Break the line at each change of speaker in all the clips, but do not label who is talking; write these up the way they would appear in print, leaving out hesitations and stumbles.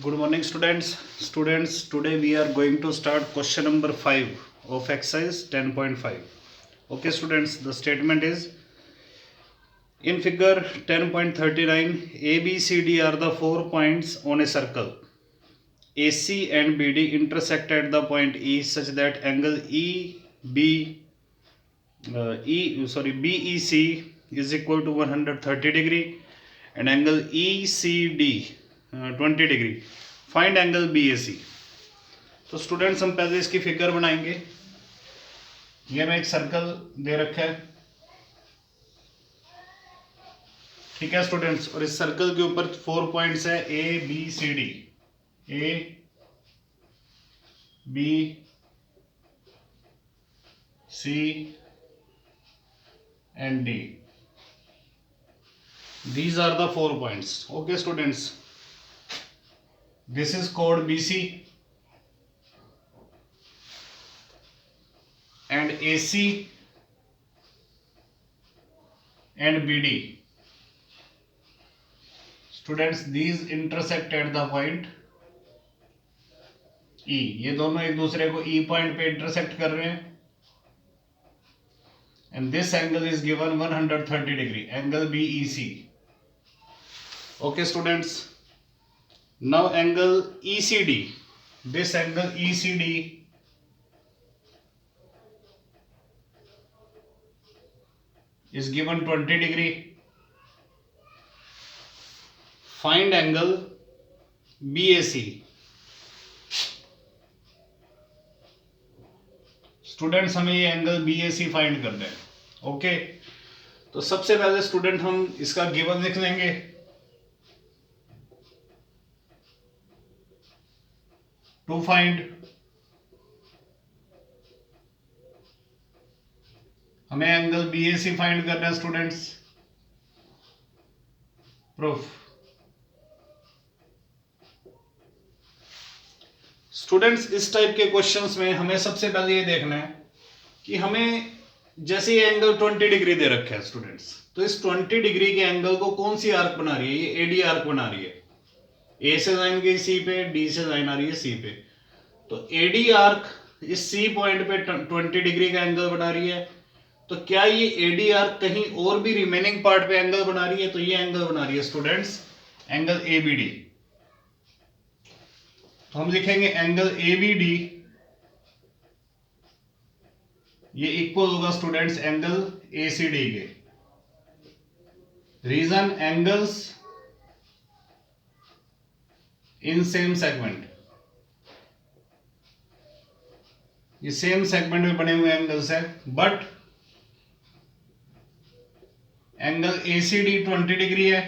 Good morning, students. Today we are going to start question number 5 of exercise 10.5. Okay, students, the statement is in figure 10.39, A, B, C, D are the 4 points on a circle. AC and BD intersect at the point E such that angle BEC is equal to 130 degree and angle ECD 20 degree. Find angle BAC. तो students हम पहले इसकी figure बनाएंगे। ये हमें एक circle दे रखा है, ठीक है स्टूडेंट्स, और इस सर्कल के ऊपर 4 पॉइंट्स है A B C D, A B C and D. These are the 4 points. Okay, students. This is called BC and AC and BD. Students, these intersect at the point E. ये दोनों एक दूसरे को E point पे intersect कर रहे हैं and this angle is given 130 degree, angle BEC. Okay, students. Now angle ECD, this angle ECD is given 20 degree. Find angle BAC. Students हमें ये एंगल BAC फाइंड करना है। ओके, तो सबसे पहले स्टूडेंट हम इसका गिवन लिख लेंगे। टू फाइंड हमें एंगल BAC फाइंड करना है स्टूडेंट्स। प्रूफ। स्टूडेंट्स, इस टाइप के क्वेश्चंस में हमें सबसे पहले ये देखना है कि हमें जैसे ये एंगल 20 डिग्री दे रखा है स्टूडेंट्स, तो इस 20 डिग्री के एंगल को कौन सी आर्क बना रही है? ये एडी आर्क बना रही है। ए से लाइन गई सी पे, डी से लाइन आ रही है सी पे, तो एडी आर्क इस सी पॉइंट पे 20 डिग्री का एंगल बना रही है। तो क्या ये एडी आर्क कहीं और भी रिमेनिंग पार्ट पे एंगल बना रही है? तो ये एंगल बना रही है स्टूडेंट्स एंगल एबीडी। तो हम लिखेंगे एंगल एबीडी ये इक्वल होगा स्टूडेंट्स एंगल एसीडी के। Reason angles in same segment, ये सेम सेगमेंट में बने हुए एंगल्स है, बट एंगल एसीडी 20 डिग्री है,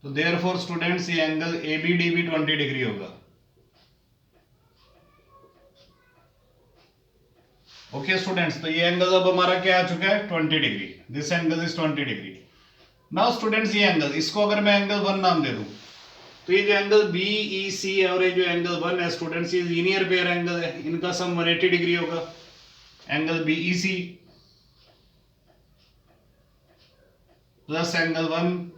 तो देयरफॉर स्टूडेंट्स ये एंगल एबीडी भी 20 डिग्री होगा। ओके स्टूडेंट्स, तो ये एंगल अब हमारा क्या आ चुका है? 20 degree. This angle is 20 degree. Now students, ये एंगल, इसको अगर मैं एंगल 1 नाम दे दूं, तो ये जो एंगल BEC है और ये जो एंगल 1 है स्टूडेंट्स, ये लीनियर पेयर एंगल है, इनका सम 180 डिग्री होगा। Angle BEC plus angle 1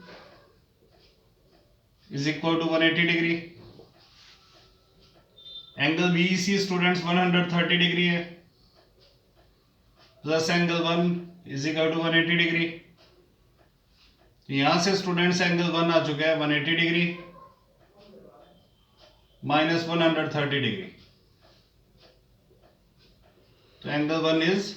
is equal to 180 degree. Angle BEC students 130 degree है, plus angle 1 is equal to 180 degree. तो यहां से स्टूडेंट्स एंगल 1 आ चुका है 180 डिग्री माइनस 130 डिग्री, तो एंगल 1 इज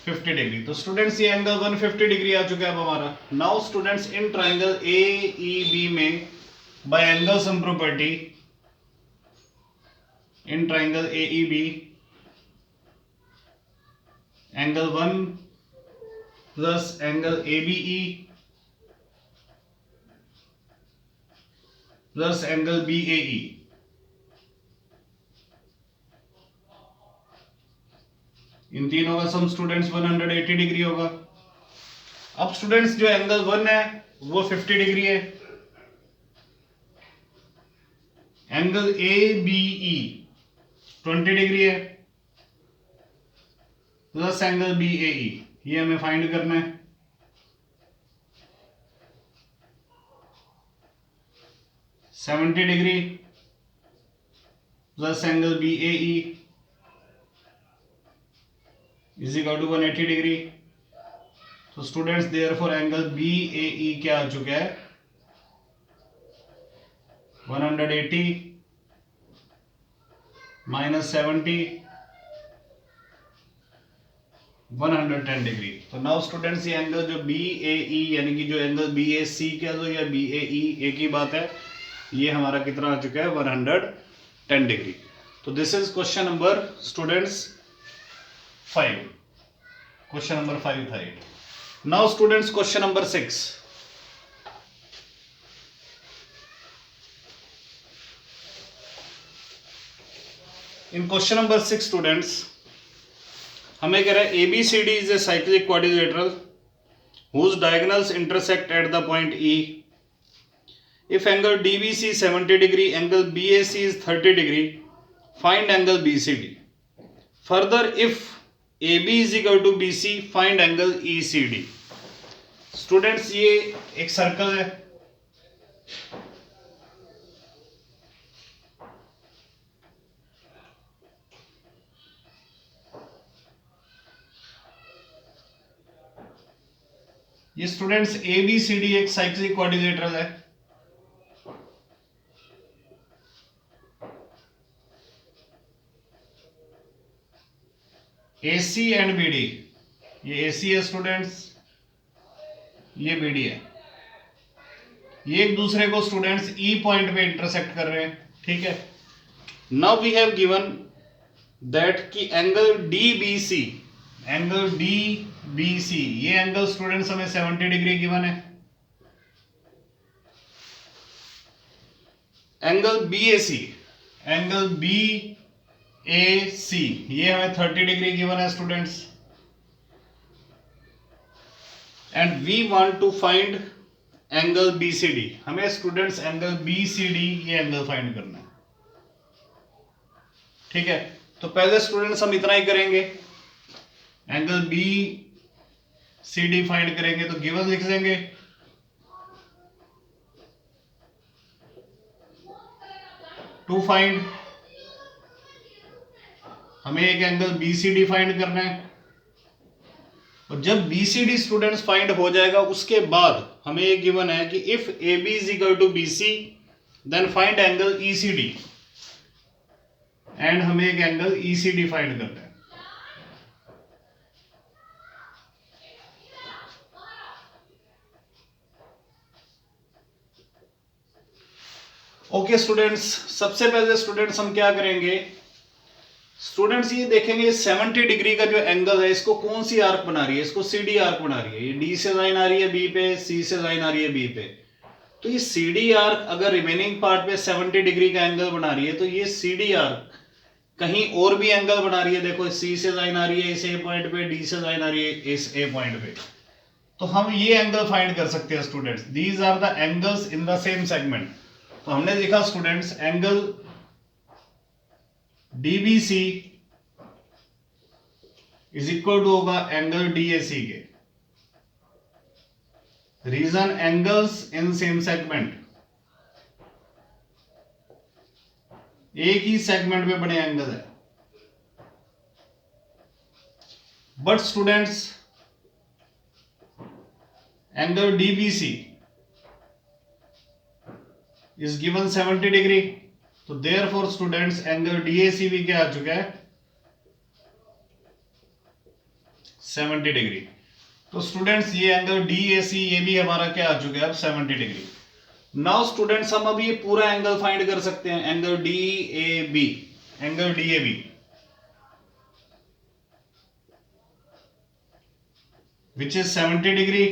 50 डिग्री। तो स्टूडेंट्स ये एंगल 150 डिग्री आ चुका है अब हमारा। Now students, in triangle AEB में bye angle sum property, in triangle AEB angle 1 plus angle ABE plus angle BAE, इन तीनों का सम स्टूडेंट्स 180 डिग्री होगा। अब स्टूडेंट्स जो एंगल 1 है वो 50 डिग्री है, एंगल ABE 20 डिग्री है, प्लस एंगल BAE, ये हमें फाइंड करना है। 70 degree plus angle B A E is equal to 180 degree. तो students therefore angle B A E क्या आ चुका है 180 माइनस 70 110 डिग्री। तो नाउ स्टूडेंट्स ये एंगल जो बी ए ई यानी कि जो एंगल बी ए सी कह लो या बी ए ई एक ही बात है, ये हमारा कितना आ चुका है 110 डिग्री। तो this is question number students 5। Question number 5 था ये। Now students question number 6। इन क्वेश्चन नंबर 6 स्टूडेंट्स हमें कह रहा है ABCD is a cyclic quadrilateral whose diagonals intersect at the point E. If angle DBC 70 degree, angle BAC is 30 degree, find angle BCD. Further, if AB is equal to BC, find angle ECD. Students ये एक circle है, ये students ABCD एक cyclic quadrilateral है। AC and BD, ये AC है students, ये BD है। ये एक दूसरे को स्टूडेंट्स E पॉइंट पे इंटरसेक्ट कर रहे हैं, ठीक है। Now we have given that कि एंगल DBC, एंगल DBC ये एंगल स्टूडेंट्स हमें 70 डिग्री गिवन है। एंगल BAC, एंगल BAC ये हमें 30 डिग्री गिवन है students. And we want to find angle BCD, हमें स्टूडेंट्स एंगल BCD ये एंगल फाइंड करना है, ठीक है। तो पहले स्टूडेंट्स हम इतना ही करेंगे, एंगल BCD फाइंड करेंगे। तो गिवन लिख देंगे टू फाइंड, हमें एक एंगल BCD फाइंड करना है। और जब BCD स्टूडेंट्स फाइंड हो जाएगा उसके बाद हमें एक गिवन है कि if AB is equal to BC then find angle ECD, and हमें एक एंगल ECD फाइंड करना है। ओके स्टूडेंट्स, सबसे पहले स्टूडेंट्स हम क्या करेंगे, स्टूडेंट्स ये देखेंगे 70 डिग्री का जो एंगल है इसको कौन सी आर्क बना रही है, इसको CD आर्क बना रही है। ये D से लाइन आ रही है B पे, C से लाइन आ रही है B पे। तो ये CD आर्क अगर रिमेनिंग पार्ट पे 70 डिग्री का एंगल बना रही है तो ये CD आर्क कहीं और भी एंगल बना रही है। देखो C से लाइन आ रही है इस A पॉइंट पे, D से लाइन आ रही है इस A पॉइंट पे। तो हम ये एंगल फाइंड कर सकते हैं students, these are the angles in the same segment. तो हमने लिखा students angle DBC is equal to होगा एंगल DAC के। Reason angles in same segment, एक ही सेगमेंट में बने एंगल है। But students angle DBC is given 70 degree, तो therefore स्टूडेंट्स एंगल DAC भी क्या आ चुका है 70 डिग्री। तो स्टूडेंट्स ये एंगल DAC ये भी हमारा क्या आ चुका है अब 70 डिग्री। नाउ स्टूडेंट्स हम अब ये पूरा एंगल फाइंड कर सकते हैं, angle DAB, angle DAB which is 70 degree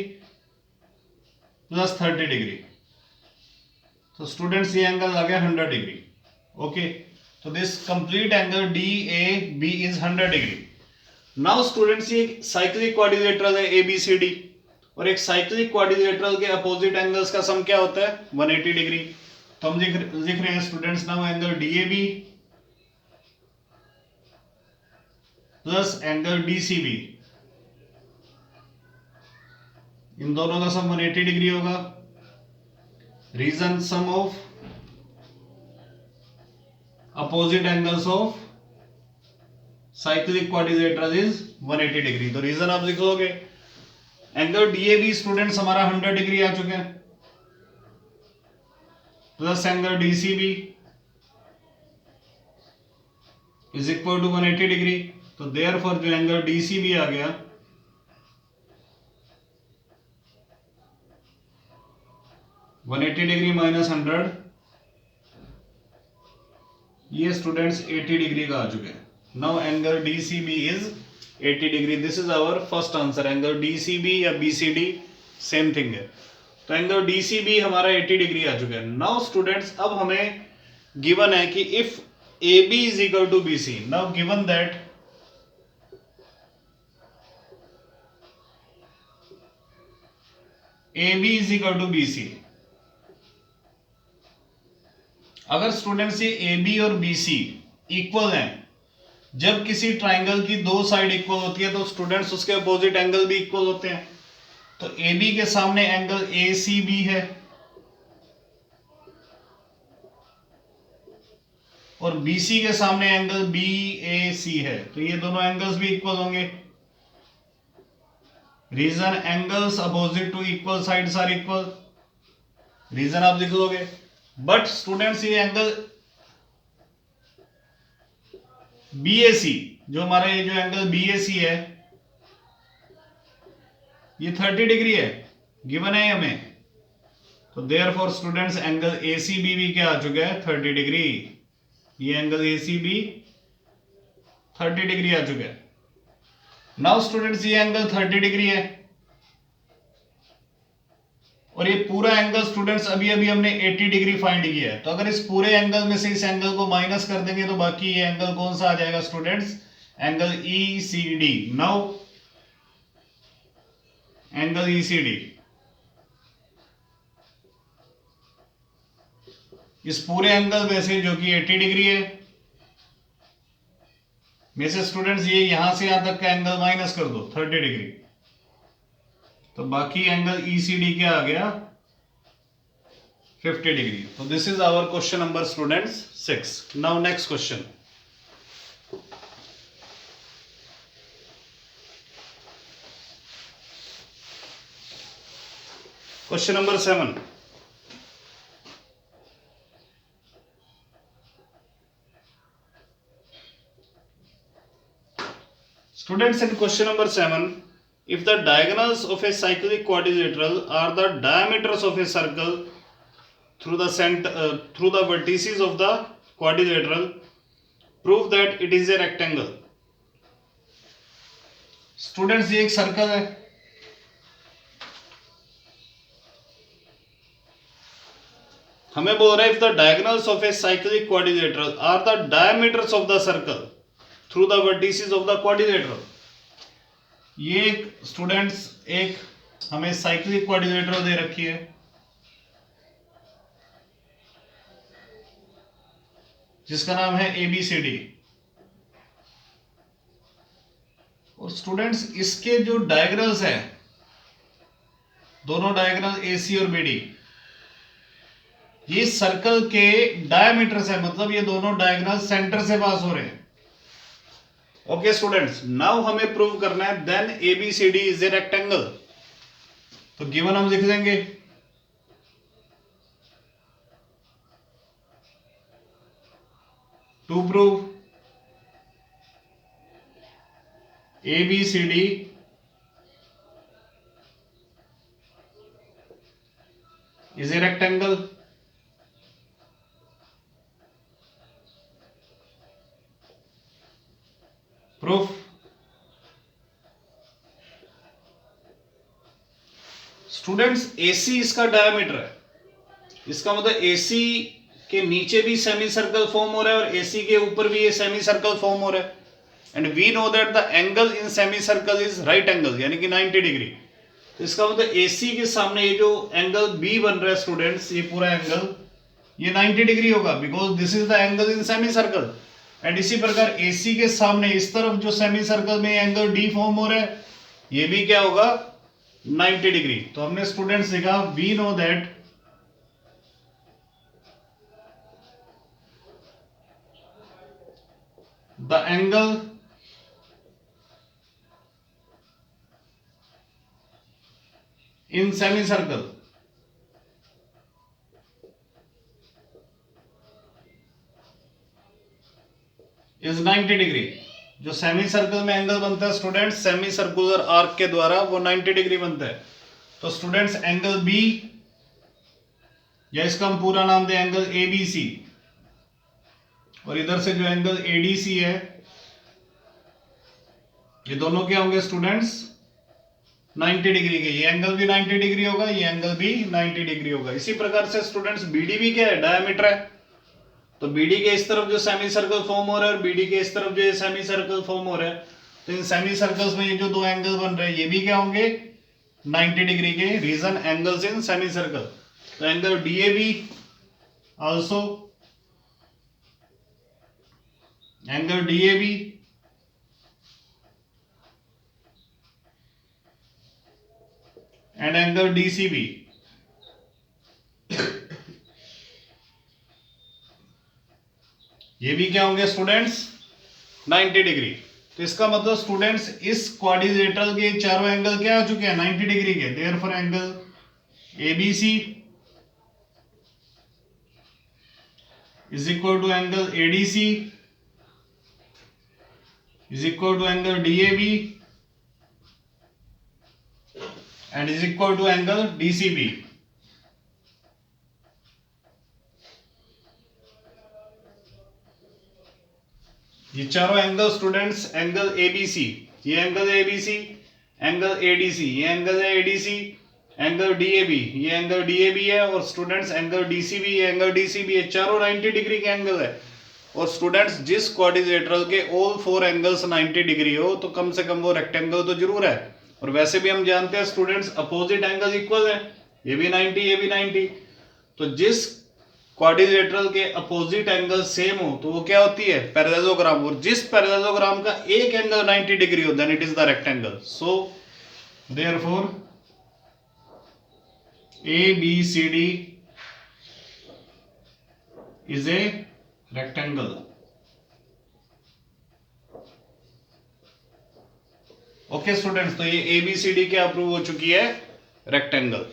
plus 30 degree. तो स्टूडेंट्स ये एंगल आ गया 100 डिग्री। ओके, तो this complete angle DAB is 100 degree. Now students ये साइक्लिक क्वाड्रिलेटरल है ABCD, और एक साइक्लिक क्वाड्रिलेटरल के अपोजिट एंगल्स का सम क्या होता है 180 डिग्री। तो हम लिख रहे हैं students now angle DAB plus angle DCB, इन दोनों का सम 180 डिग्री होगा। Reason sum of opposite angles of cyclic quadrilateral is 180 degree. तो रीजन आप लिख लोगे, एंगल डीएबी स्टूडेंट्स हमारा 100 डिग्री आ चुके हैं, plus angle DCB is equal to 180 degree. तो देयरफॉर जो एंगल डीसीबी आ गया 180 डिग्री माइनस 100, ये स्टूडेंट्स 80 डिग्री का आ चुके हैं। Now angle DCB is 80 degree. This is our first answer. Angle DCB या बीसीडी सेम थिंग है। तो एंगल डीसीबी हमारा 80 डिग्री आ चुका है। नाउ स्टूडेंट्स अब हमें गिवन है कि if AB is equal to BC, now given that AB is equal to BC, अगर स्टूडेंट्स ये AB और BC इक्वल हैं, जब किसी ट्राइंगल की दो साइड इक्वल होती है तो स्टूडेंट्स उसके अपोजिट एंगल भी इक्वल होते हैं। तो AB के सामने एंगल ACB है और BC के सामने एंगल BAC है, तो ये दोनों एंगल्स भी इक्वल होंगे। Reason angles opposite to equal sides are equal, reason आप लिख लोगे। बट स्टूडेंट्स ये एंगल BAC, जो हमारा ये जो एंगल BAC है ये 30 डिग्री है, गिवन है हमें। तो देयरफॉर स्टूडेंट्स एंगल ACB भी क्या आ चुका है 30 डिग्री। ये एंगल ACB 30 डिग्री आ चुका है। नाउ स्टूडेंट्स ये एंगल 30 डिग्री है और ये पूरा एंगल स्टूडेंट्स अभी अभी हमने 80 डिग्री फाइंड किया है। तो अगर इस पूरे एंगल में से इस एंगल को माइनस कर देंगे तो बाकी ये एंगल कौन सा आ जाएगा students, angle ECD। Now angle ECD, इस पूरे एंगल में से जो कि 80 डिग्री है में से स्टूडेंट्स ये यहां से यहां तक का एंगल माइनस कर दो 30 डिग्री, तो बाकी एंगल ECD क्या आ गया 50 डिग्री। तो this is our question number students 6। Now next question, question number 7। Students, in question number 7, if the diagonals of a cyclic quadrilateral are the diameters of a circle through the vertices of the quadrilateral, prove that it is a rectangle. Students, ये एक circle है, हमें बोल रहा है if the diagonals of a cyclic quadrilateral are the diameters of the circle through the vertices of the quadrilateral. ये एक students एक हमें साइक्लिक क्वाड्रिलेटरल दे रखी है, जिसका नाम है ABCD। और स्टूडेंट्स इसके जो डायगोनल्स हैं, दोनों डायगोनल AC और BD, ये सर्कल के डायमीटर्स है, मतलब ये दोनों डायगोनल सेंटर से पास हो रहे हैं। ओके स्टूडेंट्स, नाउ हमें प्रूव करना है then ABCD is a rectangle. तो गिवन हम लिख देंगे, to prove ABCD is a rectangle, proof. Students AC इसका डायमीटर है, इसका मतलब AC के नीचे भी सेमी सर्कल फॉर्म हो रहा है और AC के ऊपर भी ये सेमी सर्कल फॉर्म हो रहा है। And we know that the angle in semi circle is right angle, यानी कि 90 डिग्री। तो इसका मतलब AC के सामने ये जो एंगल B बन रहा है स्टूडेंट्स, ये पूरा एंगल ये 90 डिग्री होगा, because this is the angle in semi circle. And इसी प्रकार AC के सामने इस तरफ जो सेमी सर्कल में एंगल D फॉर्म हो रहा है, ये भी क्या होगा 90 डिग्री। तो हमने स्टूडेंट्स लिखा we know that the angle in semi circle is 90 degree. जो सेमी सर्कल में एंगल बनता है स्टूडेंट्स, सेमी सर्कुलर आर्क के द्वारा, वो 90 डिग्री बनता है। तो स्टूडेंट्स एंगल बी, या इसका हम पूरा नाम दें एंगल एबीसी, और इधर से जो एंगल एडीसी है, ये दोनों क्या होंगे स्टूडेंट्स 90 डिग्री के। ये एंगल भी 90 डिग्री होगा, ये एंगल भी 90 डिग्री होगा। इसी प्रकार से स्टूडेंट्स बीडी भी क्या है, डायमीटर है। तो बीडी के इस तरफ जो सेमी सर्कल फॉर्म हो रहा है और बीडी के इस तरफ जो ये सेमी सर्कल फॉर्म हो रहा है, तो इन सेमी सर्कल्स में ये जो दो एंगल बन रहे हैं ये भी क्या होंगे 90 डिग्री के। Reason angles in semi circle. तो angle DAB also, angle DAB and angle DCB, ये भी क्या होंगे स्टूडेंट्स 90 डिग्री। तो इसका मतलब स्टूडेंट्स इस क्वाड्रिलेटरल के चारों एंगल क्या हो चुके हैं 90 डिग्री के। Therefore angle ABC is equal to angle ADC is equal to angle DAB and is equal to angle DCB. ये चारों एंगल स्टूडेंट्स, एंगल एबीसी, ये एंगल एबीसी, एंगल एडीसी, ये एंगल है एडीसी, एंगल डीएबी, ये angle DAB है, और students angle DCB, ये angle DCB, ये चारों 90 डिग्री के एंगल है। और स्टूडेंट्स जिस क्वाड्रिलेटरल के ऑल 4 एंगल्स 90 डिग्री हो तो कम से कम वो रेक्टेंगल तो जरूर है। और वैसे भी हम जानते हैं स्टूडेंट्स अपोजिट एंगल इक्वल है, ये भी 90 ये भी 90। तो जिस क्वाड्रिलेटरल के अपोजिट एंगल सेम हो तो वो क्या होती है पैरेललोग्राम। और जिस पैरेललोग्राम का एक एंगल 90 डिग्री हो then it is the rectangle. So therefore ABCD is a rectangle. Okay students, तो ये ABCD क्या अप्रूव हो चुकी है रेक्टेंगल।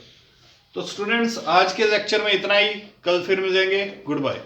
तो स्टूडेंट्स आज के लेक्चर में इतना ही, कल फिर मिलेंगे, गुड बाय।